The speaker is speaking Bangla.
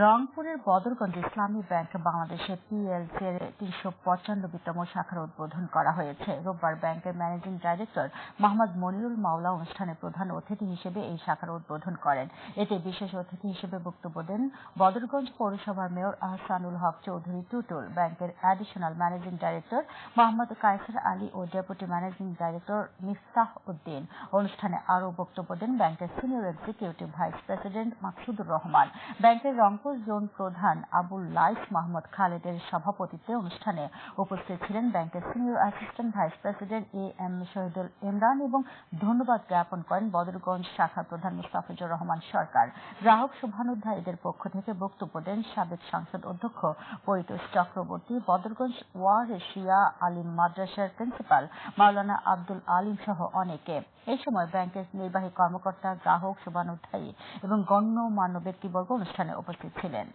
রংপুরের বদরগঞ্জ ইসলামী ব্যাংক বাংলাদেশের পিএলসি-র ৩৯৫তম শাখার উদ্বোধন করা হয়েছে। রোববার ব্যাংকের ম্যানেজিং ডাইরেক্টর মোহাম্মদ মনিরুল মাওলা অনুষ্ঠানে প্রধান অতিথি হিসেবে এই শাখার উদ্বোধন করেন। এতে বিশেষ অতিথি হিসেবে বক্তব্য দেন বদরগঞ্জ পৌরসভার মেয়র আহসানুল হক চৌধুরী টুটুল, ব্যাংকের additional managing director Mohammad Kaiser Ali ও deputy managing director Miftah Uddin. অনুষ্ঠানে আরও বক্তব্য দেন ব্যাংকের senior executive vice president Maksudur Rahman. ব্যাংকের রংপুর জোন প্রধান আবুল লাইস মোহাম্মদ খালেদের সভাপতিত্বে অনুষ্ঠানে উপস্থিত ছিলেন ব্যাংকের senior assistant vice president AM. Shahidul Imran এবং ধন্যবাদ জ্ঞাপন করেন বদরগঞ্জ শাখার প্রধান মুস্তাফিজুর রহমান সরকার। গ্রাহক শুভানুধ্যায়ীদের পক্ষ থেকে বক্তব্য দেন সাবেক সংসদ অধ্যক্ষ পরিতোষ চক্রবর্তী, বদরগঞ্জ ওয়ারেশিয়া আলিম মাদ্রাসার প্রিন্সিপাল মাওলানা আব্দুল আলিম সহ অনেকে। এই সময় ব্যাংকের নির্বাহী কর্মকর্তা, গ্রাহক শুভানুধ্যায়ী এবং গণ্যমান্য ব্যক্তিবর্গ অনুষ্ঠানে উপস্থিত ছিলেন।